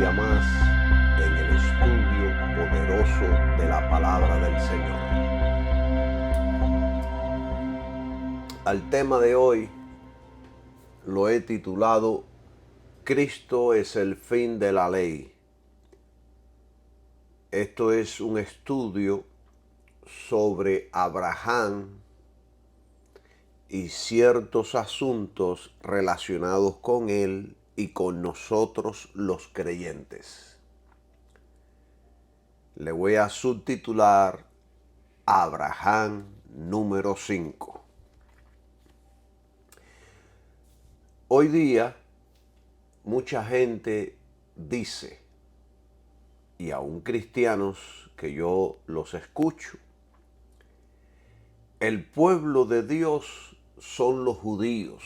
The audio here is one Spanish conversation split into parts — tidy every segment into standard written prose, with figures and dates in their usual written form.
día más en el estudio poderoso de la palabra del Señor. Al tema de hoy lo he titulado Cristo es el fin de la ley. Esto es un estudio sobre Abraham y ciertos asuntos relacionados con él y con nosotros los creyentes. Le voy a subtitular Abraham número 5. Hoy día mucha gente dice, y aún cristianos que yo los escucho, el pueblo de Dios son los judíos.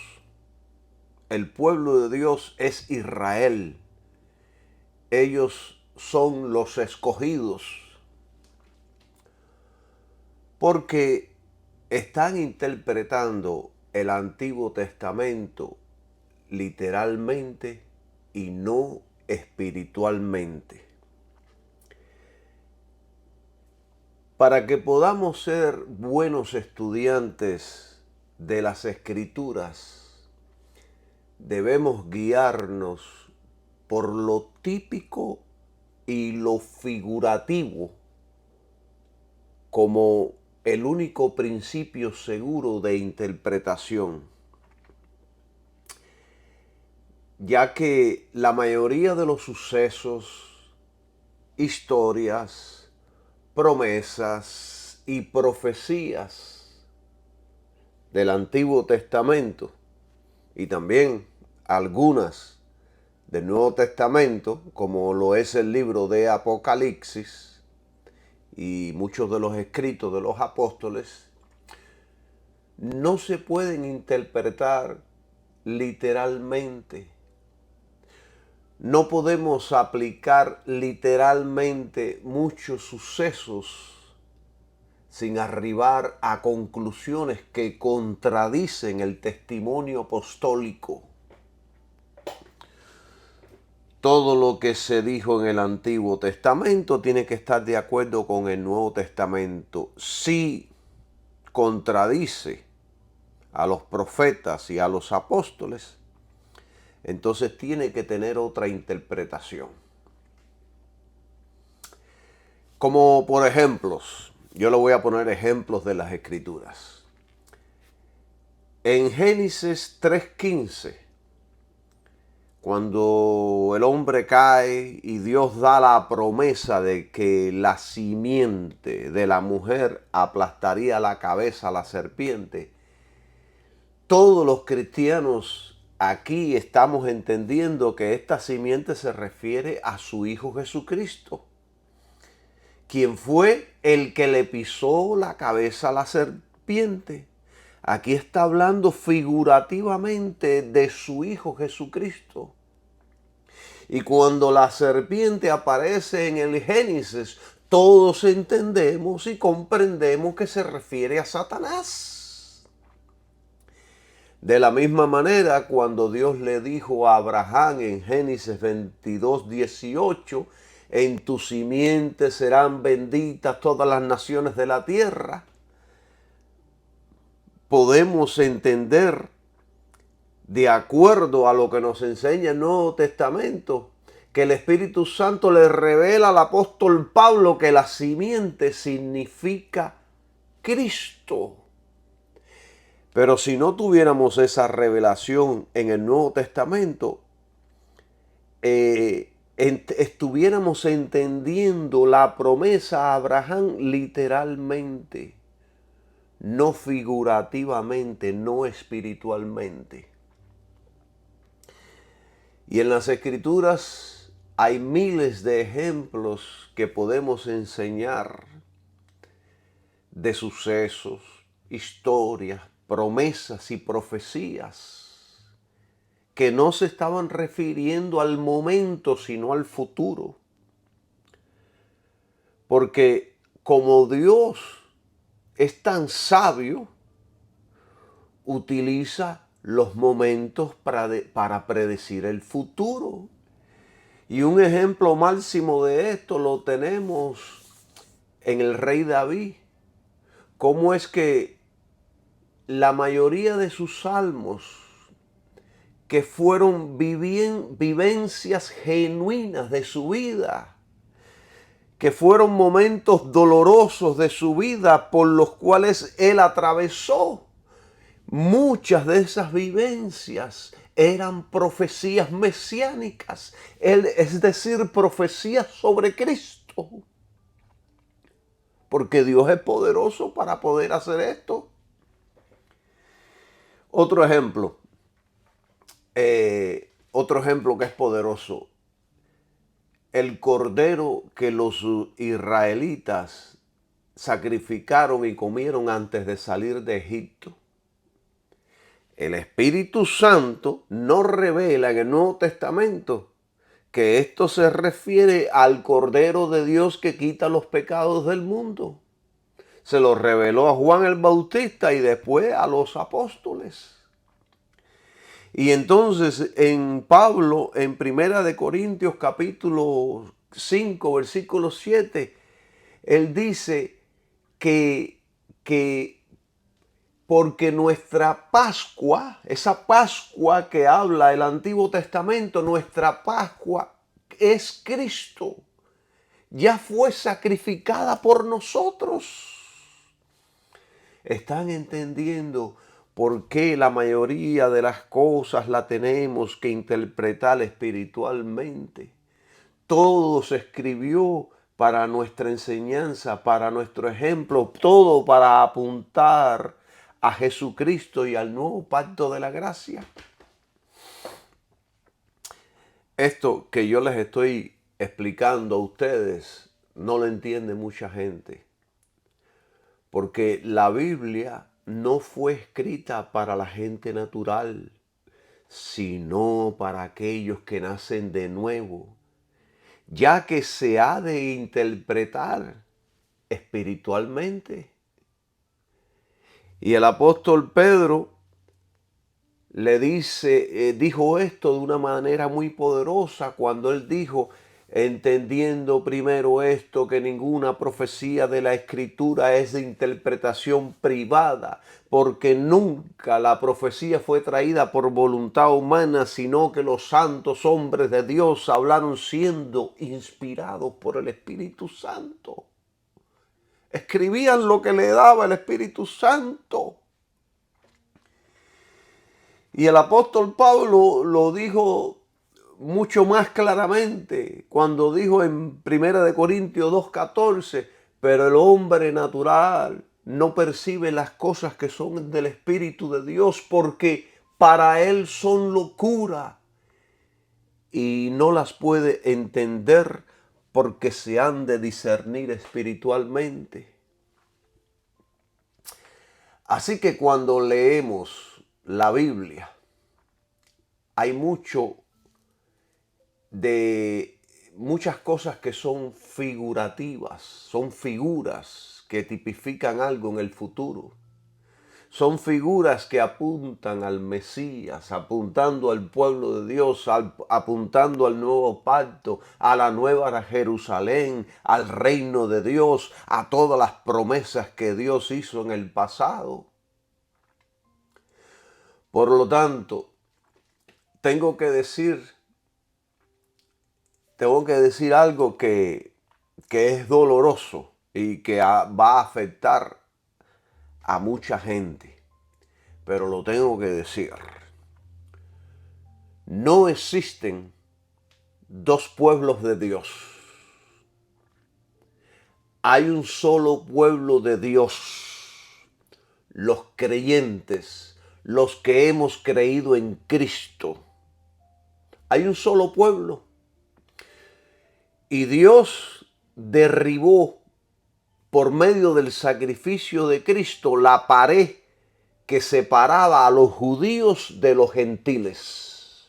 El pueblo de Dios es Israel. Ellos son los escogidos. Porque están interpretando el Antiguo Testamento literalmente y no espiritualmente. Para que podamos ser buenos estudiantes de las Escrituras, debemos guiarnos por lo típico y lo figurativo como el único principio seguro de interpretación, ya que la mayoría de los sucesos, historias, promesas y profecías del Antiguo Testamento y también algunas del Nuevo Testamento, como lo es el libro de Apocalipsis y muchos de los escritos de los apóstoles, no se pueden interpretar literalmente. No podemos aplicar literalmente muchos sucesos sin arribar a conclusiones que contradicen el testimonio apostólico. Todo lo que se dijo en el Antiguo Testamento tiene que estar de acuerdo con el Nuevo Testamento. Si contradice a los profetas y a los apóstoles, entonces tiene que tener otra interpretación. Como por ejemplos, yo le voy a poner ejemplos de las Escrituras. En Génesis 3:15, cuando el hombre cae y Dios da la promesa de que la simiente de la mujer aplastaría la cabeza a la serpiente, todos los cristianos aquí estamos entendiendo que esta simiente se refiere a su Hijo Jesucristo, quien fue el que le pisó la cabeza a la serpiente. Aquí está hablando figurativamente de su Hijo Jesucristo. Y cuando la serpiente aparece en el Génesis, todos entendemos y comprendemos que se refiere a Satanás. De la misma manera, cuando Dios le dijo a Abraham en Génesis 22:18, en tu simiente serán benditas todas las naciones de la tierra, podemos entender, de acuerdo a lo que nos enseña el Nuevo Testamento, que el Espíritu Santo le revela al apóstol Pablo que la simiente significa Cristo. Pero si no tuviéramos esa revelación en el Nuevo Testamento, estuviéramos entendiendo la promesa a Abraham literalmente, no figurativamente, no espiritualmente. Y en las Escrituras hay miles de ejemplos que podemos enseñar de sucesos, historias, promesas y profecías que no se estaban refiriendo al momento, sino al futuro. Porque como Dios es tan sabio, utiliza los momentos para predecir el futuro. Y un ejemplo máximo de esto lo tenemos en el rey David. Cómo es que la mayoría de sus salmos, que fueron vivencias genuinas de su vida, que fueron momentos dolorosos de su vida por los cuales él atravesó, muchas de esas vivencias eran profecías mesiánicas, es decir, profecías sobre Cristo. Porque Dios es poderoso para poder hacer esto. Otro ejemplo que es poderoso. El cordero que los israelitas sacrificaron y comieron antes de salir de Egipto. El Espíritu Santo nos revela en el Nuevo Testamento que esto se refiere al Cordero de Dios que quita los pecados del mundo. Se lo reveló a Juan el Bautista y después a los apóstoles. Y entonces en Pablo, en 1 Corintios capítulo 5, versículo 7, él dice que porque nuestra Pascua, esa Pascua que habla el Antiguo Testamento, nuestra Pascua es Cristo. Ya fue sacrificada por nosotros. ¿Están entendiendo por qué la mayoría de las cosas la tenemos que interpretar espiritualmente? Todo se escribió para nuestra enseñanza, para nuestro ejemplo, todo para apuntar a Jesucristo y al nuevo pacto de la gracia. Esto que yo les estoy explicando a ustedes no lo entiende mucha gente, porque la Biblia no fue escrita para la gente natural, sino para aquellos que nacen de nuevo, ya que se ha de interpretar espiritualmente. Y el apóstol Pedro le dijo esto de una manera muy poderosa cuando él dijo: entendiendo primero esto, que ninguna profecía de la Escritura es de interpretación privada, porque nunca la profecía fue traída por voluntad humana, sino que los santos hombres de Dios hablaron siendo inspirados por el Espíritu Santo. Escribían lo que le daba el Espíritu Santo. Y el apóstol Pablo lo dijo mucho más claramente cuando dijo en 1 Corintios 2:14, pero el hombre natural no percibe las cosas que son del Espíritu de Dios, porque para él son locura y no las puede entender, porque se han de discernir espiritualmente. Así que cuando leemos la Biblia, hay muchas cosas que son figurativas, son figuras que tipifican algo en el futuro. Son figuras que apuntan al Mesías, apuntando al pueblo de Dios, apuntando al nuevo pacto, a la nueva Jerusalén, al reino de Dios, a todas las promesas que Dios hizo en el pasado. Por lo tanto, tengo que decir algo que es doloroso y que va a afectar a mucha gente, pero lo tengo que decir. No existen dos pueblos de Dios. Hay un solo pueblo de Dios, los creyentes, los que hemos creído en Cristo. Hay un solo pueblo. Y Dios derribó por medio del sacrificio de Cristo la pared que separaba a los judíos de los gentiles.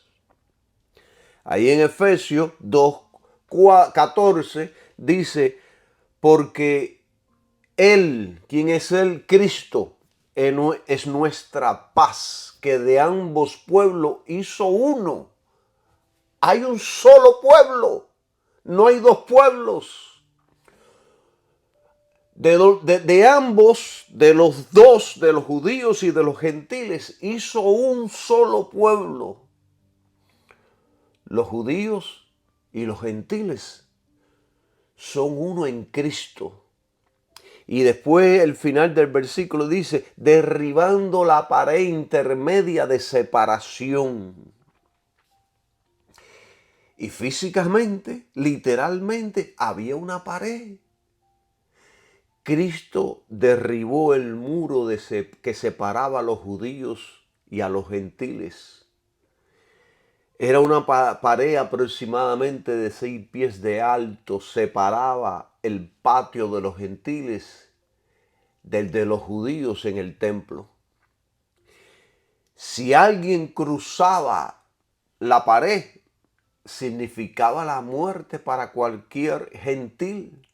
Ahí en Efesios 2:14 dice: porque Él, quien es el Cristo, es nuestra paz, que de ambos pueblos hizo uno, Hay un solo pueblo, no hay dos pueblos. De ambos, de los dos, de los judíos y de los gentiles, hizo un solo pueblo. Los judíos y los gentiles son uno en Cristo. Y después el final del versículo dice, derribando la pared intermedia de separación. Y físicamente, literalmente, había una pared. Cristo derribó el muro que separaba a los judíos y a los gentiles. Era una pared aproximadamente de 6 pies de alto, separaba el patio de los gentiles del de los judíos en el templo. Si alguien cruzaba la pared, significaba la muerte para cualquier gentil.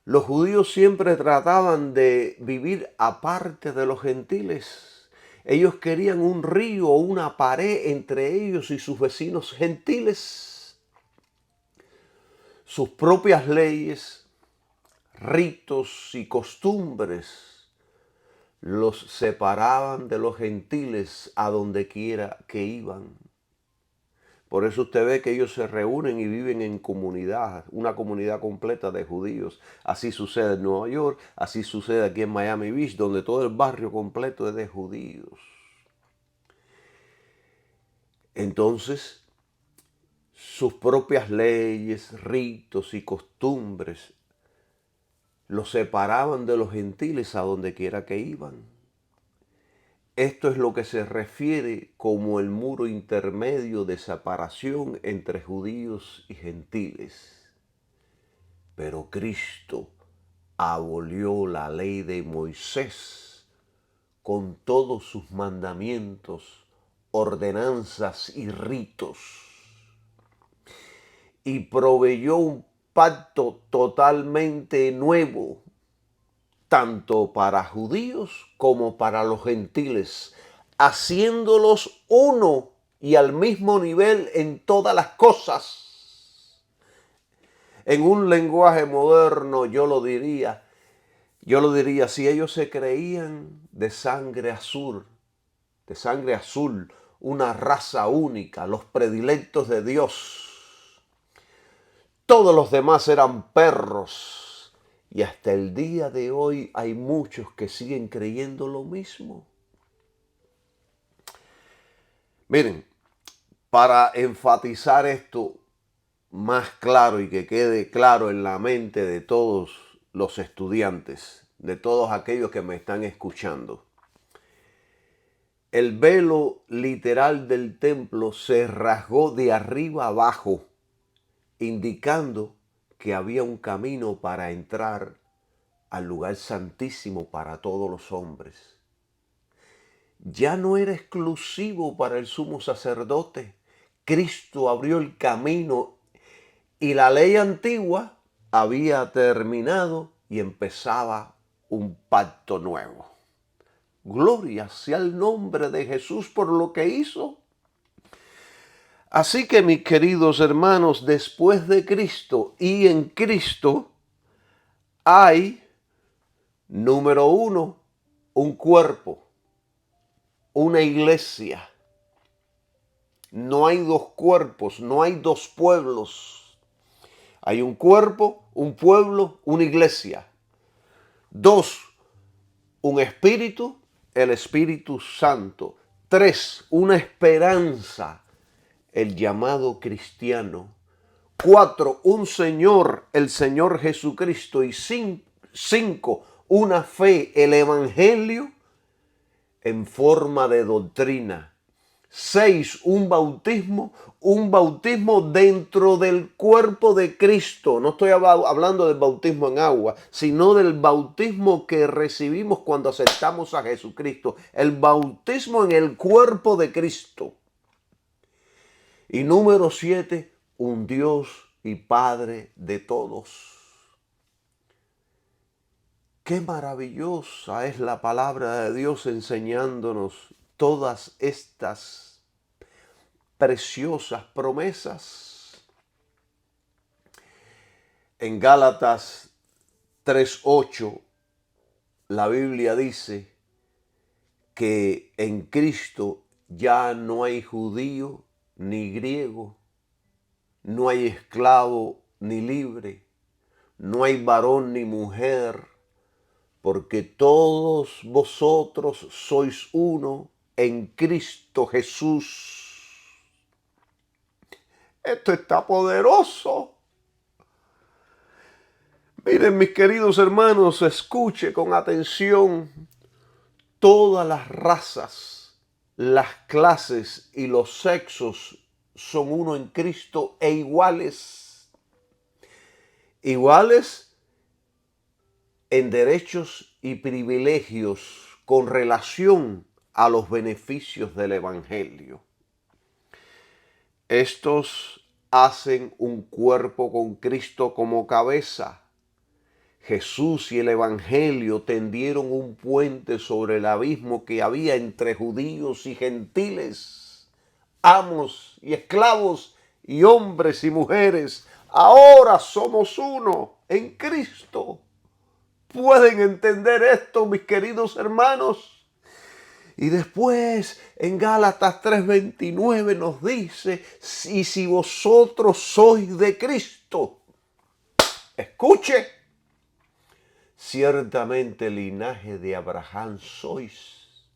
Los judíos siempre trataban de vivir aparte de los gentiles. Ellos querían un río o una pared entre ellos y sus vecinos gentiles. Sus propias leyes, ritos y costumbres los separaban de los gentiles a donde quiera que iban. Por eso usted ve que ellos se reúnen y viven en comunidad, una comunidad completa de judíos. Así sucede en Nueva York, así sucede aquí en Miami Beach, donde todo el barrio completo es de judíos. Entonces, sus propias leyes, ritos y costumbres los separaban de los gentiles a donde quiera que iban. Esto es lo que se refiere como el muro intermedio de separación entre judíos y gentiles. Pero Cristo abolió la ley de Moisés con todos sus mandamientos, ordenanzas y ritos, y proveyó un pacto totalmente nuevo, tanto para judíos como para los gentiles, haciéndolos uno y al mismo nivel en todas las cosas. En un lenguaje moderno yo lo diría, si ellos se creían de sangre azul, una raza única, los predilectos de Dios, todos los demás eran perros. Y hasta el día de hoy hay muchos que siguen creyendo lo mismo. Miren, para enfatizar esto más claro y que quede claro en la mente de todos los estudiantes, de todos aquellos que me están escuchando, el velo literal del templo se rasgó de arriba abajo, indicando que había un camino para entrar al lugar santísimo para todos los hombres. Ya no era exclusivo para el sumo sacerdote. Cristo abrió el camino y la ley antigua había terminado y empezaba un pacto nuevo. Gloria sea el nombre de Jesús por lo que hizo. Así que, mis queridos hermanos, después de Cristo y en Cristo hay, número 1, un cuerpo, una iglesia. No hay dos cuerpos, no hay dos pueblos. Hay un cuerpo, un pueblo, una iglesia. 2, un espíritu, el Espíritu Santo. 3, una esperanza, el llamado cristiano. 4, un Señor, el Señor Jesucristo. Y 5, una fe, el Evangelio en forma de doctrina. 6, un bautismo dentro del cuerpo de Cristo. No estoy hablando del bautismo en agua, sino del bautismo que recibimos cuando aceptamos a Jesucristo. El bautismo en el cuerpo de Cristo. Y número 7, un Dios y Padre de todos. Qué maravillosa es la palabra de Dios enseñándonos todas estas preciosas promesas. En Gálatas 3:8 la Biblia dice que en Cristo ya no hay judío ni griego, no hay esclavo ni libre, no hay varón ni mujer, porque todos vosotros sois uno en Cristo Jesús. Esto está poderoso. Miren, mis queridos hermanos, escuche con atención. Todas las razas, las clases y los sexos son uno en Cristo e iguales. Iguales en derechos y privilegios con relación a los beneficios del Evangelio. Estos hacen un cuerpo con Cristo como cabeza. Jesús y el Evangelio tendieron un puente sobre el abismo que había entre judíos y gentiles, amos y esclavos y hombres y mujeres. Ahora somos uno en Cristo. ¿Pueden entender esto, mis queridos hermanos? Y después en Gálatas 3:29 nos dice, y si vosotros sois de Cristo, escuche, ciertamente linaje de Abraham sois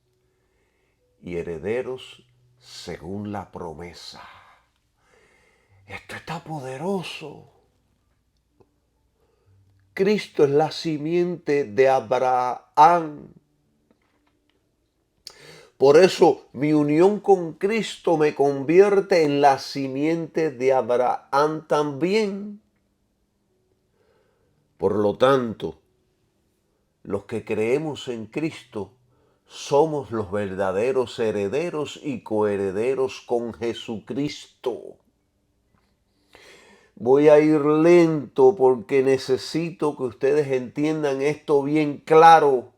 y herederos según la promesa. Esto está poderoso. Cristo es la simiente de Abraham. Por eso mi unión con Cristo me convierte en la simiente de Abraham también. Por lo tanto, los que creemos en Cristo somos los verdaderos herederos y coherederos con Jesucristo. Voy a ir lento porque necesito que ustedes entiendan esto bien claro.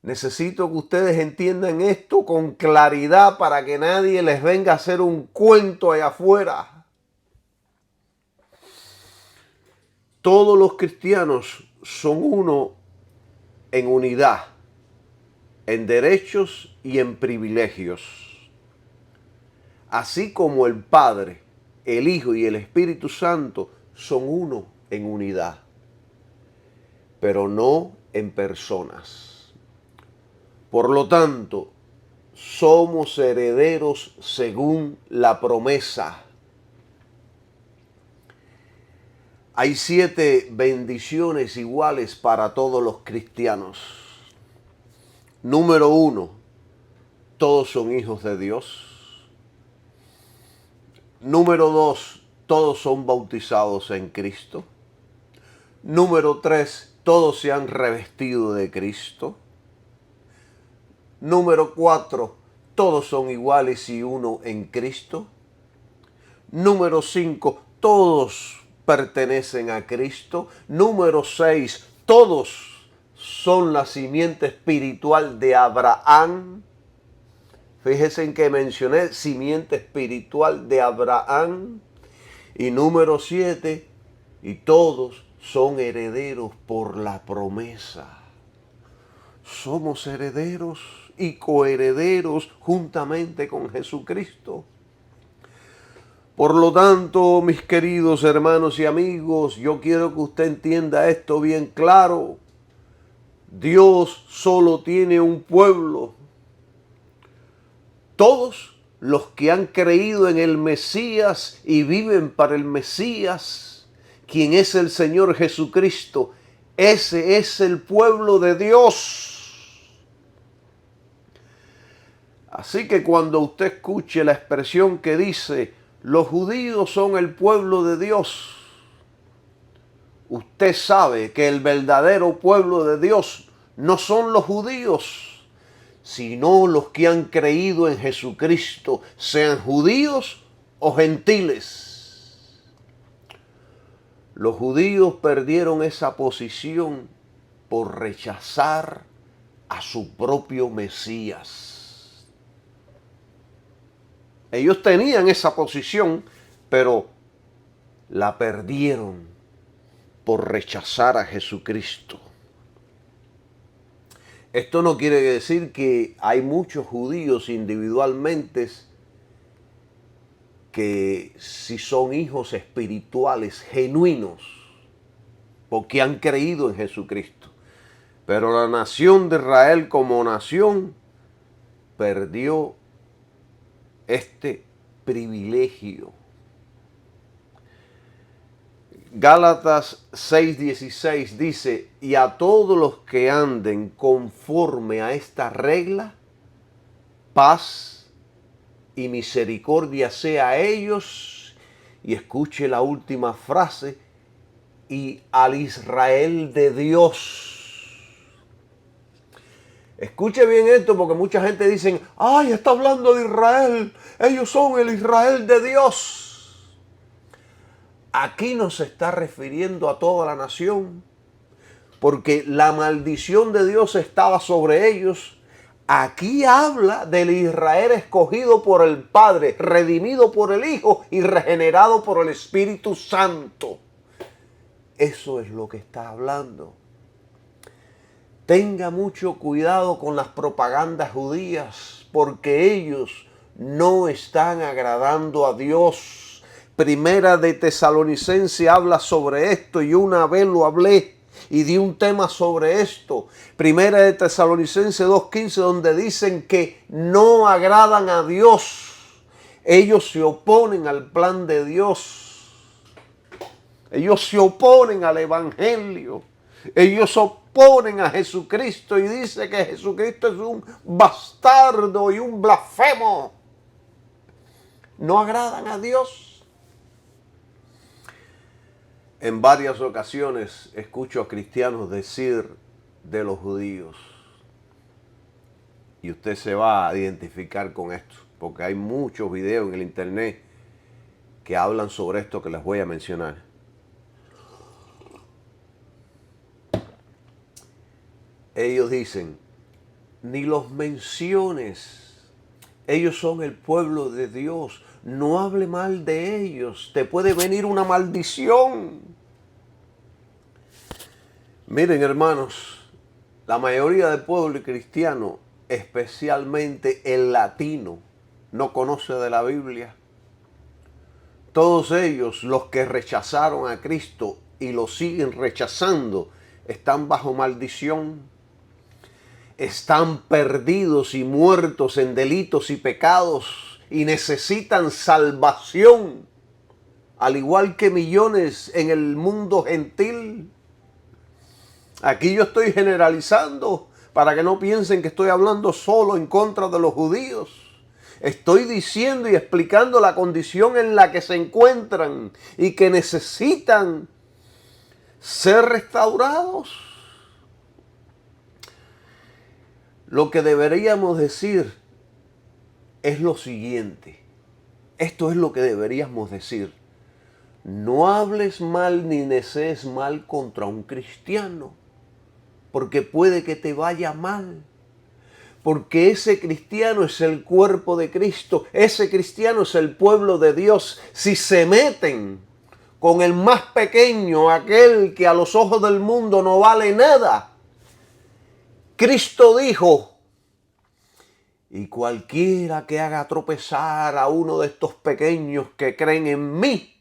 Necesito que ustedes entiendan esto con claridad para que nadie les venga a hacer un cuento allá afuera. Todos los cristianos son uno en unidad, en derechos y en privilegios. Así como el Padre, el Hijo y el Espíritu Santo son uno en unidad, pero no en personas. Por lo tanto, somos herederos según la promesa. Hay 7 bendiciones iguales para todos los cristianos. Número 1, todos son hijos de Dios. Número 2, todos son bautizados en Cristo. Número 3, todos se han revestido de Cristo. Número 4, todos son iguales y uno en Cristo. Número 5, todos pertenecen a Cristo. Número 6, todos son la simiente espiritual de Abraham. Fíjense en que mencioné simiente espiritual de Abraham. Y número 7, y todos son herederos por la promesa. Somos herederos y coherederos juntamente con Jesucristo. Por lo tanto, mis queridos hermanos y amigos, yo quiero que usted entienda esto bien claro. Dios solo tiene un pueblo. Todos los que han creído en el Mesías y viven para el Mesías, quien es el Señor Jesucristo, ese es el pueblo de Dios. Así que cuando usted escuche la expresión que dice, los judíos son el pueblo de Dios, usted sabe que el verdadero pueblo de Dios no son los judíos, sino los que han creído en Jesucristo, sean judíos o gentiles. Los judíos perdieron esa posición por rechazar a su propio Mesías. Ellos tenían esa posición, pero la perdieron por rechazar a Jesucristo. Esto no quiere decir que hay muchos judíos individualmente que si son hijos espirituales genuinos, porque han creído en Jesucristo. Pero la nación de Israel como nación perdió este privilegio. Gálatas 6:16 dice, y a todos los que anden conforme a esta regla, paz y misericordia sea a ellos. Y escuche la última frase, y al Israel de Dios. Escuche bien esto, porque mucha gente dice, ay, está hablando de Israel, ellos son el Israel de Dios. Aquí no se está refiriendo a toda la nación, porque la maldición de Dios estaba sobre ellos. Aquí habla del Israel escogido por el Padre, redimido por el Hijo y regenerado por el Espíritu Santo. Eso es lo que está hablando. Tenga mucho cuidado con las propagandas judías, porque ellos no están agradando a Dios. Primera de Tesalonicense habla sobre esto y una vez lo hablé y di un tema sobre esto. Primera de Tesalonicense 2:15, donde dicen que no agradan a Dios. Ellos se oponen al plan de Dios. Ellos se oponen al Evangelio. Ellos se oponen a Jesucristo y dice que Jesucristo es un bastardo y un blasfemo. No agradan a Dios. En varias ocasiones escucho a cristianos decir de los judíos, y usted se va a identificar con esto, porque hay muchos videos en el internet que hablan sobre esto que les voy a mencionar. Ellos dicen, ni los menciones, ellos son el pueblo de Dios, no hable mal de ellos, te puede venir una maldición. Miren, hermanos, la mayoría del pueblo cristiano, especialmente el latino, no conoce de la Biblia. Todos ellos, los que rechazaron a Cristo y lo siguen rechazando, están bajo maldición. Están perdidos y muertos en delitos y pecados y necesitan salvación, al igual que millones en el mundo gentil. Aquí yo estoy generalizando para que no piensen que estoy hablando solo en contra de los judíos. Estoy diciendo y explicando la condición en la que se encuentran y que necesitan ser restaurados. Lo que deberíamos decir es lo siguiente. Esto es lo que deberíamos decir. No hables mal ni desees mal contra un cristiano, porque puede que te vaya mal. Porque ese cristiano es el cuerpo de Cristo, ese cristiano es el pueblo de Dios. Si se meten con el más pequeño, aquel que a los ojos del mundo no vale nada, Cristo dijo, y cualquiera que haga tropezar a uno de estos pequeños que creen en mí,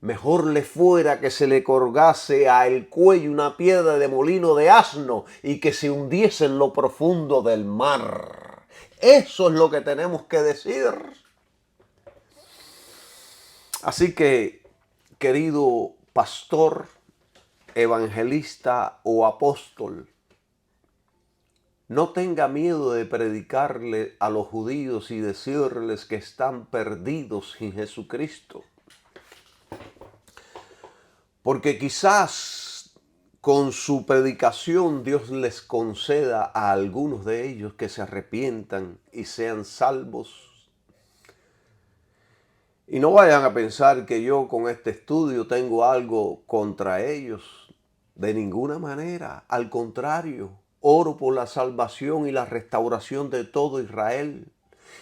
mejor le fuera que se le colgase al cuello una piedra de molino de asno y que se hundiese en lo profundo del mar. Eso es lo que tenemos que decir. Así que, querido pastor, evangelista o apóstol, no tenga miedo de predicarle a los judíos y decirles que están perdidos sin Jesucristo. Porque quizás con su predicación Dios les conceda a algunos de ellos que se arrepientan y sean salvos. Y no vayan a pensar que yo con este estudio tengo algo contra ellos. De ninguna manera. Al contrario, oro por la salvación y la restauración de todo Israel.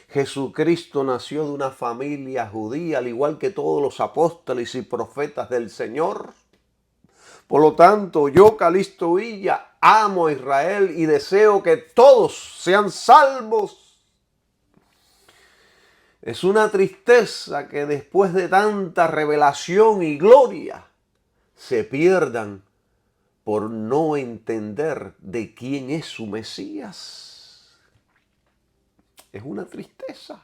Jesucristo nació de una familia judía, al igual que todos los apóstoles y profetas del Señor. Por lo tanto, yo, Calixto Villa, amo a Israel y deseo que todos sean salvos. Es una tristeza que después de tanta revelación y gloria se pierdan por no entender de quién es su Mesías. Es una tristeza.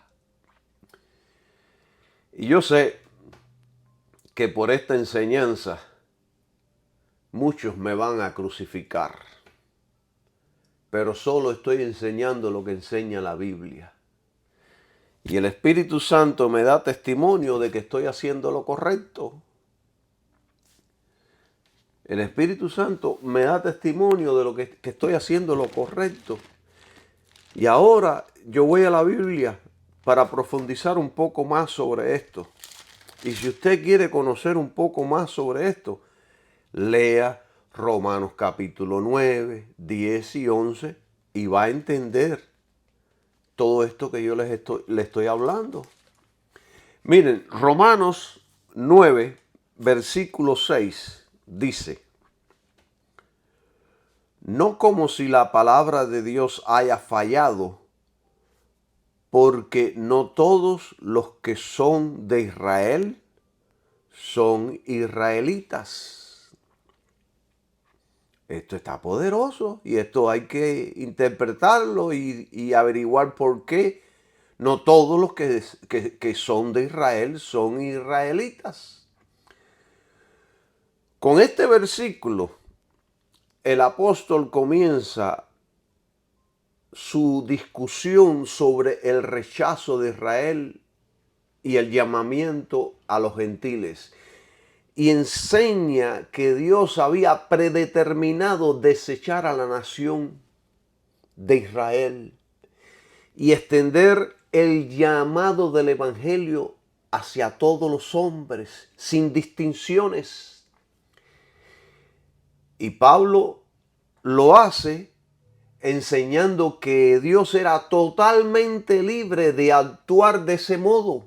Y yo sé que por esta enseñanza muchos me van a crucificar, pero solo estoy enseñando lo que enseña la Biblia. Y el Espíritu Santo me da testimonio de que estoy haciendo lo correcto. El Espíritu Santo me da testimonio de lo que estoy haciendo lo correcto. Y ahora yo voy a la Biblia para profundizar un poco más sobre esto. Y si usted quiere conocer un poco más sobre esto, lea Romanos capítulo 9, 10 y 11 y va a entender todo esto que yo le estoy hablando. Miren, Romanos 9, versículo 6 dice: no como si la palabra de Dios haya fallado, porque no todos los que son de Israel son israelitas. Esto está poderoso y esto hay que interpretarlo y averiguar por qué no todos los que son de Israel son israelitas. Con este versículo, el apóstol comienza su discusión sobre el rechazo de Israel y el llamamiento a los gentiles. Y enseña que Dios había predeterminado desechar a la nación de Israel y extender el llamado del evangelio hacia todos los hombres, sin distinciones. Y Pablo lo hace enseñando que Dios era totalmente libre de actuar de ese modo,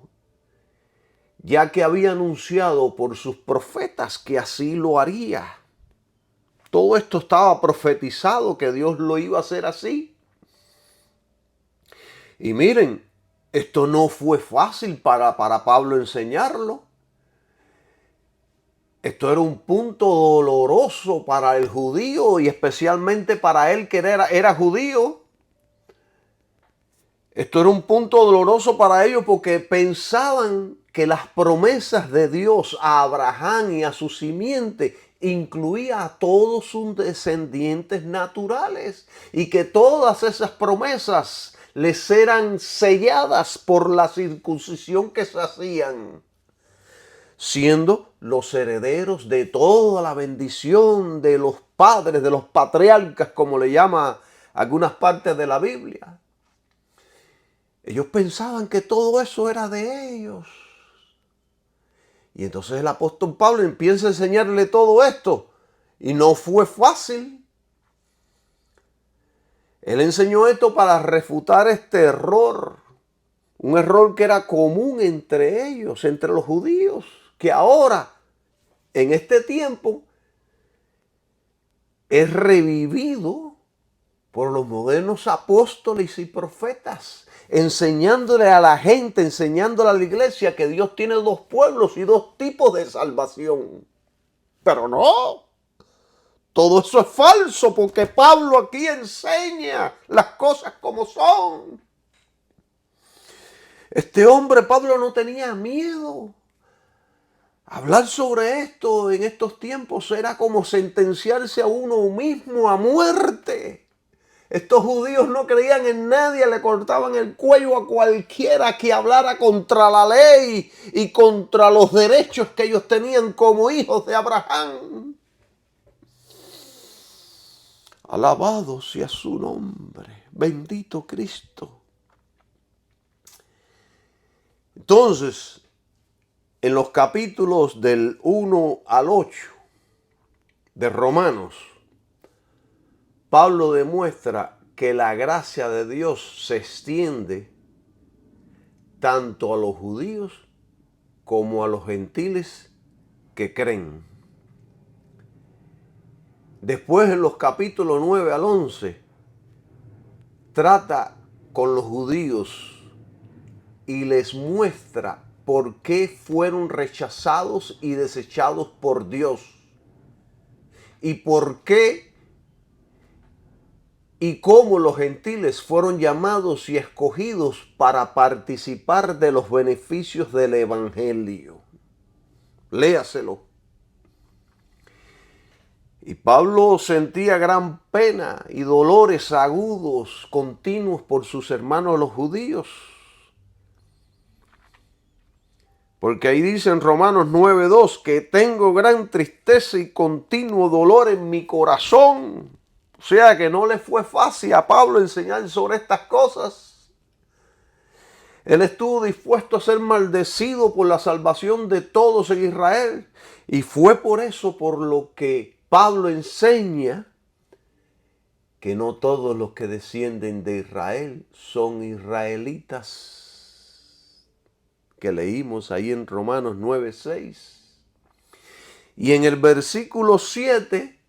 ya que había anunciado por sus profetas que así lo haría. Todo esto estaba profetizado que Dios lo iba a hacer así. Y miren, esto no fue fácil para Pablo enseñarlo. Esto era un punto doloroso para el judío y especialmente para él que era judío. Esto era un punto doloroso para ellos porque pensaban que las promesas de Dios a Abraham y a su simiente incluía a todos sus descendientes naturales y que todas esas promesas les eran selladas por la circuncisión que se hacían, siendo los herederos de toda la bendición de los padres, de los patriarcas, como le llama algunas partes de la Biblia. Ellos pensaban que todo eso era de ellos. Y entonces el apóstol Pablo empieza a enseñarle todo esto. Y no fue fácil. Él enseñó esto para refutar este error. Un error que era común entre ellos, entre los judíos. Que ahora, en este tiempo, es revivido por los modernos apóstoles y profetas, enseñándole a la gente, enseñándole a la iglesia que Dios tiene dos pueblos y dos tipos de salvación. Pero no, todo eso es falso porque Pablo aquí enseña las cosas como son. Este hombre, Pablo, no tenía miedo. Hablar sobre esto en estos tiempos era como sentenciarse a uno mismo a muerte. Estos judíos no creían en nadie, le cortaban el cuello a cualquiera que hablara contra la ley y contra los derechos que ellos tenían como hijos de Abraham. Alabado sea su nombre, bendito Cristo. Entonces, en los capítulos del 1 al 8 de Romanos, Pablo demuestra que la gracia de Dios se extiende tanto a los judíos como a los gentiles que creen. Después, en los capítulos 9 al 11, trata con los judíos y les muestra por qué fueron rechazados y desechados por Dios y por qué y cómo los gentiles fueron llamados y escogidos para participar de los beneficios del evangelio. Léaselo. Y Pablo sentía gran pena y dolores agudos, continuos por sus hermanos los judíos. Porque ahí dice en Romanos 9:2 que tengo gran tristeza y continuo dolor en mi corazón. O sea que no le fue fácil a Pablo enseñar sobre estas cosas. Él estuvo dispuesto a ser maldecido por la salvación de todos en Israel. Y fue por eso por lo que Pablo enseña que no todos los que descienden de Israel son israelitas, que leímos ahí en Romanos 9:6. Y en el versículo 7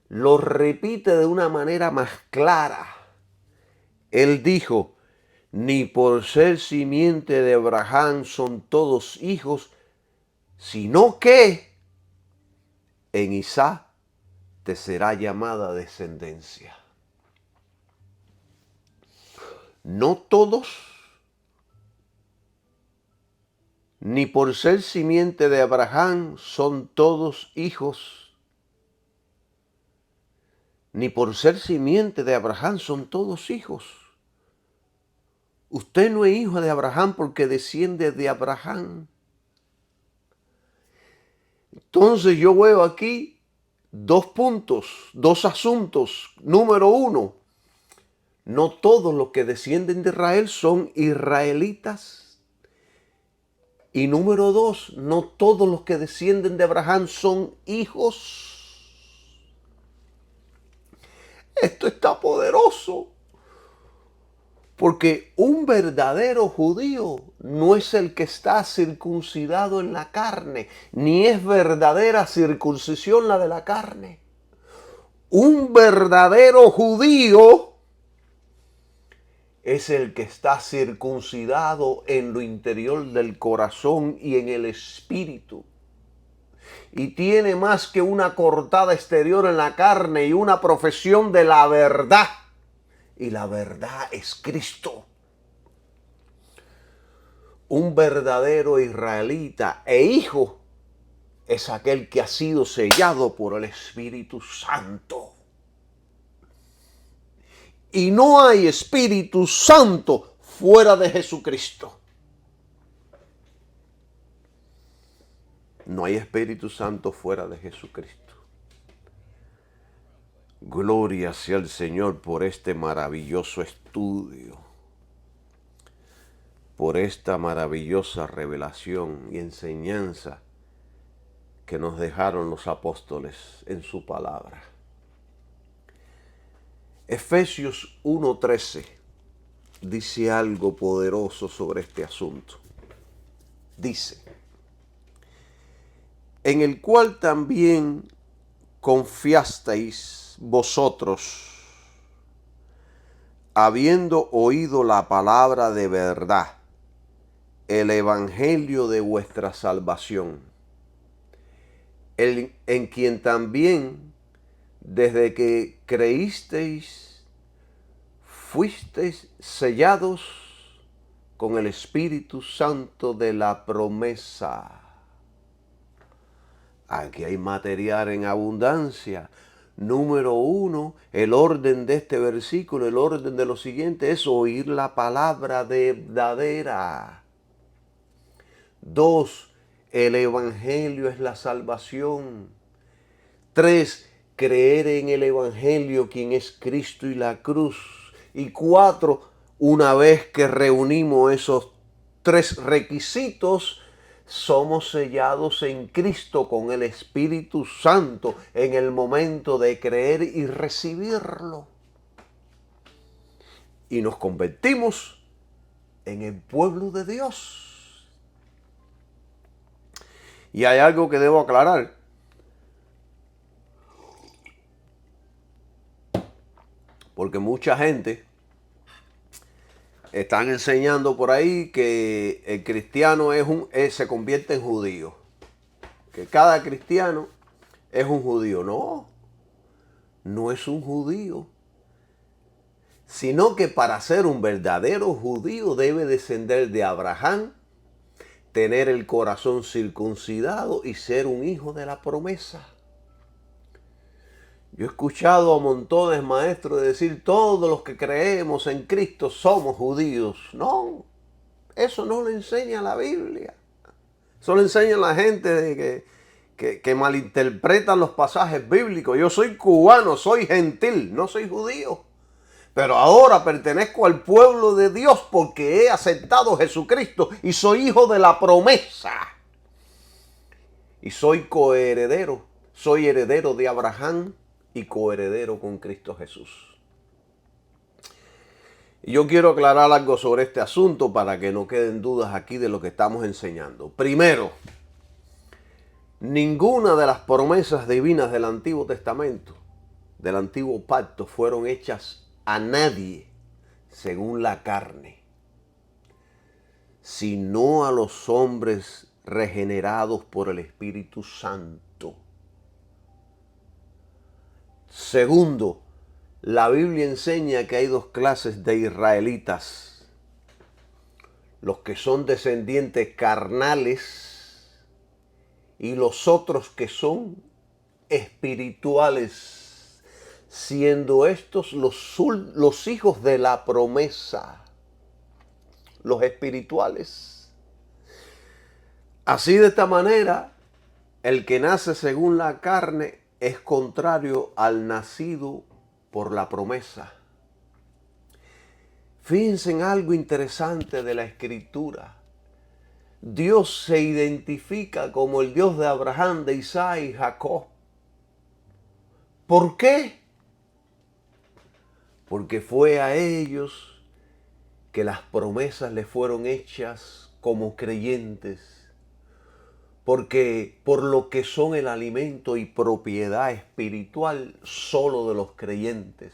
lo repite de una manera más clara. Él dijo, ni por ser simiente de Abraham son todos hijos, sino que en Isaac te será llamada descendencia. No todos, ni por ser simiente de Abraham son todos hijos, ni por ser simiente de Abraham son todos hijos. Usted no es hijo de Abraham porque desciende de Abraham. Entonces yo veo aquí dos puntos, dos asuntos. Número uno, no todos los que descienden de Israel son israelitas. Y número dos, no todos los que descienden de Abraham son hijos. Esto está poderoso. Porque un verdadero judío no es el que está circuncidado en la carne, ni es verdadera circuncisión la de la carne. Un verdadero judío es el que está circuncidado en lo interior del corazón y en el espíritu. Y tiene más que una cortada exterior en la carne y una profesión de la verdad. Y la verdad es Cristo. Un verdadero israelita e hijo es aquel que ha sido sellado por el Espíritu Santo. Y no hay Espíritu Santo fuera de Jesucristo. No hay Espíritu Santo fuera de Jesucristo. Gloria sea al Señor por este maravilloso estudio, por esta maravillosa revelación y enseñanza que nos dejaron los apóstoles en su palabra. Efesios 1:13 dice algo poderoso sobre este asunto. Dice, en el cual también confiasteis vosotros, habiendo oído la palabra de verdad, el evangelio de vuestra salvación, en quien también, desde que creísteis, fuisteis sellados con el Espíritu Santo de la promesa. Aquí hay material en abundancia. Número uno, el orden de este versículo, el orden de lo siguiente es oír la palabra verdadera. 2, el evangelio es la salvación. 3, creer en el evangelio, quien es Cristo y la cruz. Y 4, una vez que reunimos esos 3 requisitos, somos sellados en Cristo con el Espíritu Santo en el momento de creer y recibirlo. Y nos convertimos en el pueblo de Dios. Y hay algo que debo aclarar. Porque mucha gente están enseñando por ahí que el cristiano se convierte en judío. Que cada cristiano es un judío. No, no es un judío. Sino que para ser un verdadero judío debe descender de Abraham, tener el corazón circuncidado y ser un hijo de la promesa. Yo he escuchado a montones maestros decir, todos los que creemos en Cristo somos judíos. No, eso no lo enseña la Biblia. Eso lo enseña la gente que malinterpretan los pasajes bíblicos. Yo soy cubano, soy gentil, no soy judío. Pero ahora pertenezco al pueblo de Dios porque he aceptado a Jesucristo y soy hijo de la promesa. Y soy coheredero, soy heredero de Abraham y coheredero con Cristo Jesús. Y yo quiero aclarar algo sobre este asunto para que no queden dudas aquí de lo que estamos enseñando. Primero, ninguna de las promesas divinas del Antiguo Testamento, del Antiguo Pacto, fueron hechas a nadie según la carne, sino a los hombres regenerados por el Espíritu Santo. Segundo, la Biblia enseña que hay dos clases de israelitas: los que son descendientes carnales y los otros que son espirituales, siendo estos los hijos de la promesa, los espirituales. Así, de esta manera, el que nace según la carne es contrario al nacido por la promesa. Fíjense en algo interesante de la Escritura. Dios se identifica como el Dios de Abraham, de Isaac y Jacob. ¿Por qué? Porque fue a ellos que las promesas les fueron hechas como creyentes. Porque por lo que son el alimento y propiedad espiritual solo de los creyentes.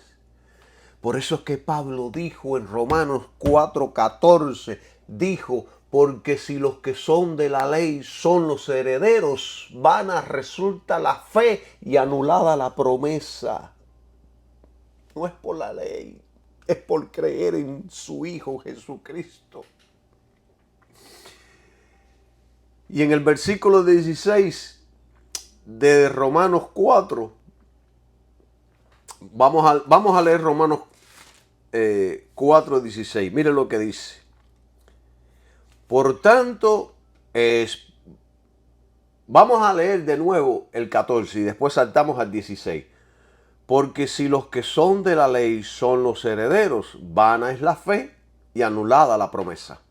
Por eso es que Pablo dijo en Romanos 4:14, dijo, porque si los que son de la ley son los herederos, vana resulta la fe y anulada la promesa. No es por la ley, es por creer en su Hijo Jesucristo. Y en el versículo 16 de Romanos 4, vamos a leer Romanos 4:16. Miren lo que dice. Por tanto, vamos a leer de nuevo el 14 y después saltamos al 16. Porque si los que son de la ley son los herederos, vana es la fe y anulada la promesa.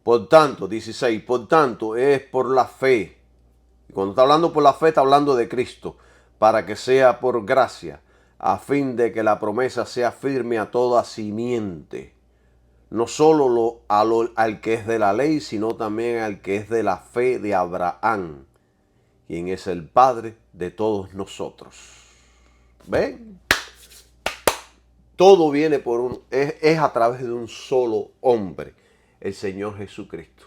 Por tanto, 16, por tanto es por la fe. Y cuando está hablando por la fe, está hablando de Cristo, para que sea por gracia, a fin de que la promesa sea firme a toda simiente. No solo al que es de la ley, sino también al que es de la fe de Abraham, quien es el Padre de todos nosotros. ¿Ven? Todo viene es a través de un solo hombre, el Señor Jesucristo.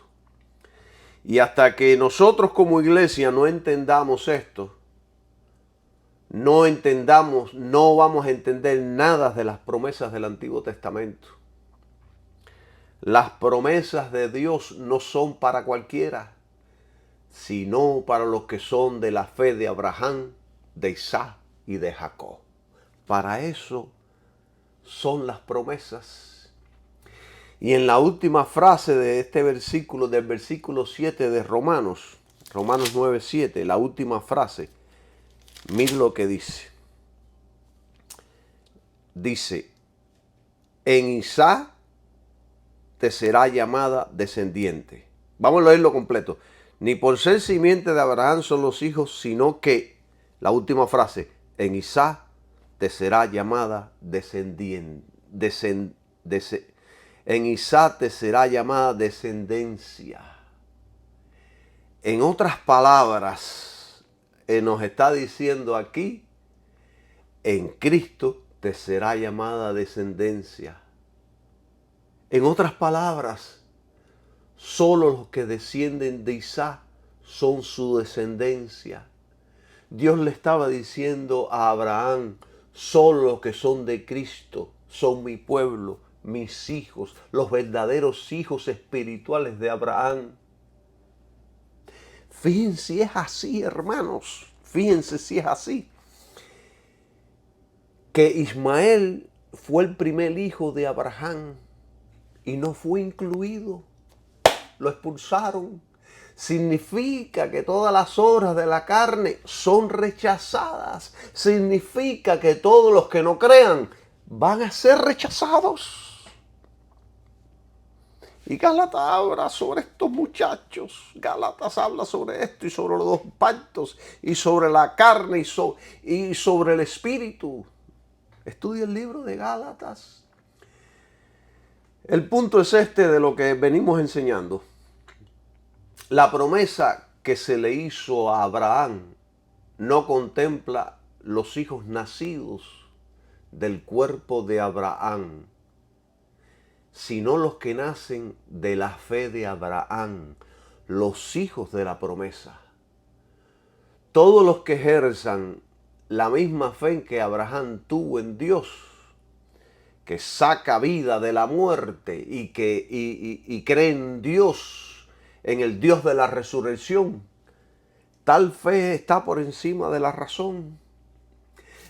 Y hasta que nosotros como iglesia no entendamos esto, no vamos a entender nada de las promesas del Antiguo Testamento. Las promesas de Dios no son para cualquiera, sino para los que son de la fe de Abraham, de Isaac y de Jacob. Para eso son las promesas. Y en la última frase de este versículo, del versículo 7 de Romanos 9:7, la última frase, miren lo que dice. Dice, en Isaac te será llamada descendiente. Vamos a leerlo completo. Ni por ser simiente de Abraham son los hijos, sino que, la última frase, en Isaac te será llamada descendiente. En Isaac te será llamada descendencia. En otras palabras, nos está diciendo aquí, en Cristo te será llamada descendencia. En otras palabras, solo los que descienden de Isaac son su descendencia. Dios le estaba diciendo a Abraham, solo los que son de Cristo son mi pueblo, mis hijos, los verdaderos hijos espirituales de Abraham. Fíjense si es así, hermanos. Fíjense si es así. Que Ismael fue el primer hijo de Abraham y no fue incluido. Lo expulsaron. Significa que todas las obras de la carne son rechazadas. Significa que todos los que no crean van a ser rechazados. Y Gálatas habla sobre estos muchachos. Gálatas habla sobre esto y sobre los dos pactos y sobre la carne y sobre el espíritu. Estudia el libro de Gálatas. El punto es este de lo que venimos enseñando. La promesa que se le hizo a Abraham no contempla los hijos nacidos del cuerpo de Abraham, sino los que nacen de la fe de Abraham, los hijos de la promesa. Todos los que ejerzan la misma fe que Abraham tuvo en Dios, que saca vida de la muerte y que cree en Dios, en el Dios de la resurrección, tal fe está por encima de la razón.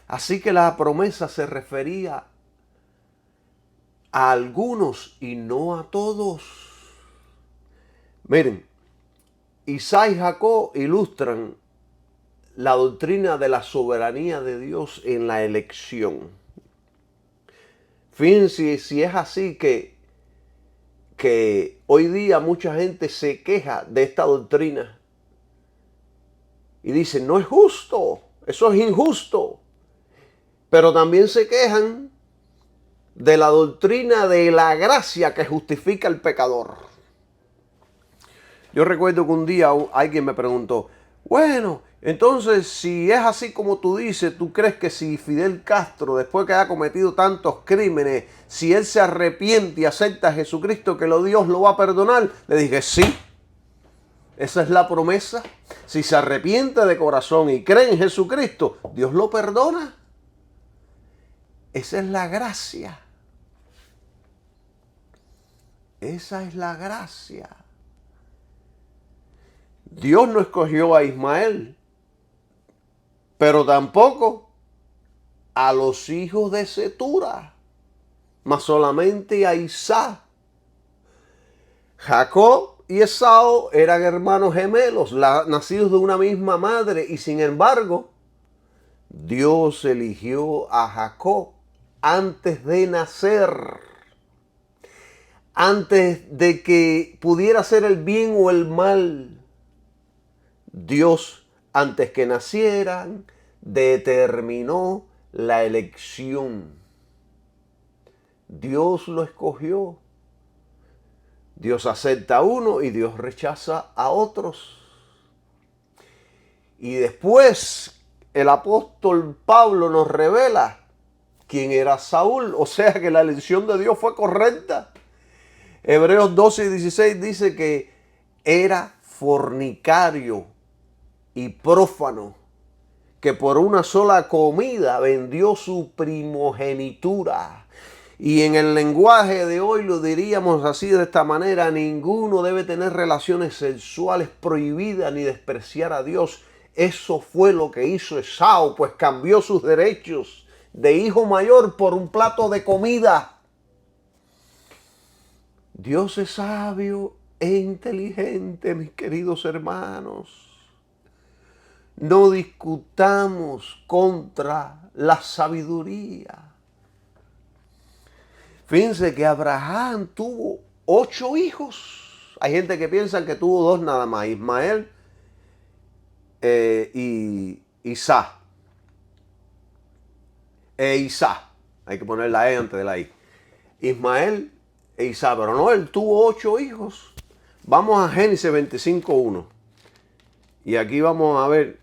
Así que la promesa se refería a algunos y no a todos. Miren, Isaac y Jacob ilustran la doctrina de la soberanía de Dios en la elección. Fíjense si es así que hoy día mucha gente se queja de esta doctrina y dice, no es justo, eso es injusto. Pero también se quejan de la doctrina de la gracia que justifica al pecador. Yo recuerdo que un día alguien me preguntó, bueno, entonces si es así como tú dices, ¿tú crees que si Fidel Castro, después que haya cometido tantos crímenes, si él se arrepiente y acepta a Jesucristo, que Dios lo va a perdonar? Le dije, sí, esa es la promesa. Si se arrepiente de corazón y cree en Jesucristo, Dios lo perdona. Esa es la gracia. Esa es la gracia. Dios no escogió a Ismael, pero tampoco a los hijos de Cetura, mas solamente a Isaac. Jacob y Esaú eran hermanos gemelos, nacidos de una misma madre, y sin embargo, Dios eligió a Jacob antes de nacer, antes de que pudiera hacer el bien o el mal. Dios, antes que nacieran, determinó la elección. Dios lo escogió. Dios acepta a uno y Dios rechaza a otros. Y después el apóstol Pablo nos revela quién era Saúl, o sea que la elección de Dios fue correcta. Hebreos 12 y 16 dice que era fornicario y prófano, que por una sola comida vendió su primogenitura. Y en el lenguaje de hoy lo diríamos así, de esta manera: ninguno debe tener relaciones sexuales prohibidas ni despreciar a Dios. Eso fue lo que hizo Esaú, pues cambió sus derechos de hijo mayor por un plato de comida. Dios es sabio e inteligente, mis queridos hermanos. No discutamos contra la sabiduría. Fíjense que Abraham tuvo 8 hijos. Hay gente que piensa que tuvo 2 nada más, Ismael y Isaac. Isaac. Hay que poner la E antes de la I. Ismael e Isaac. Pero no, él tuvo 8 hijos. Vamos a Génesis 25:1. Y aquí vamos a ver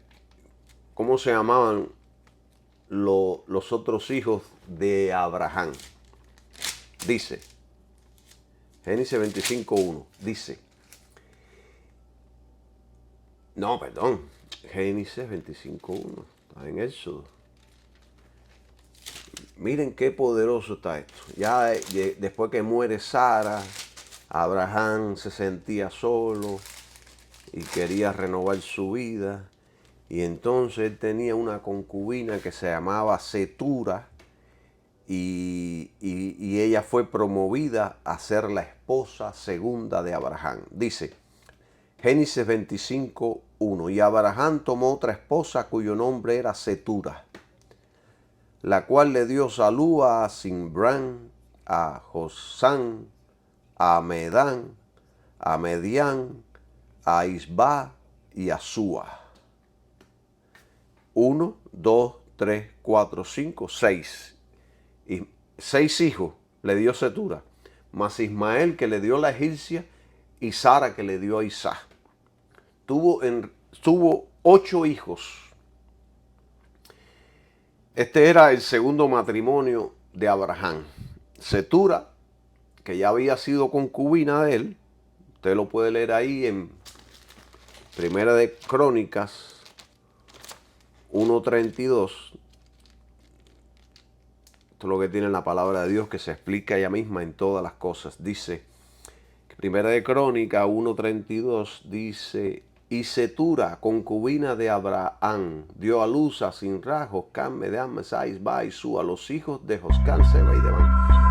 cómo se llamaban los otros hijos de Abraham. Dice, Génesis 25:1, dice, no, perdón, Génesis 25:1, está en Éxodo. Miren qué poderoso está esto. Ya después que muere Sara, Abraham se sentía solo y quería renovar su vida. Y entonces él tenía una concubina que se llamaba Cetura y ella fue promovida a ser la esposa segunda de Abraham. Dice, Génesis 25:1, y Abraham tomó otra esposa cuyo nombre era Cetura, la cual le dio salud a Simbrán, a Josán, a Medán, a Medián, a Isba y a Súa. 1, 2, 3, 4, 5, 6. Y 6 hijos le dio Cetura, más Ismael que le dio la egipcia y Sara que le dio a Isaac. Tuvo 8 hijos. Este era el segundo matrimonio de Abraham. Cetura, que ya había sido concubina de él, usted lo puede leer ahí en Primera de Crónicas 1:32. Esto es lo que tiene la palabra de Dios, que se explica ella misma en todas las cosas. Dice, Primera de Crónicas 1:32, dice, y Cetura, concubina de Abraham, dio a luz a Sinra, Joscán, Medán, Mesá, Isba y Súa, los hijos de Joscán, Seba y Deván.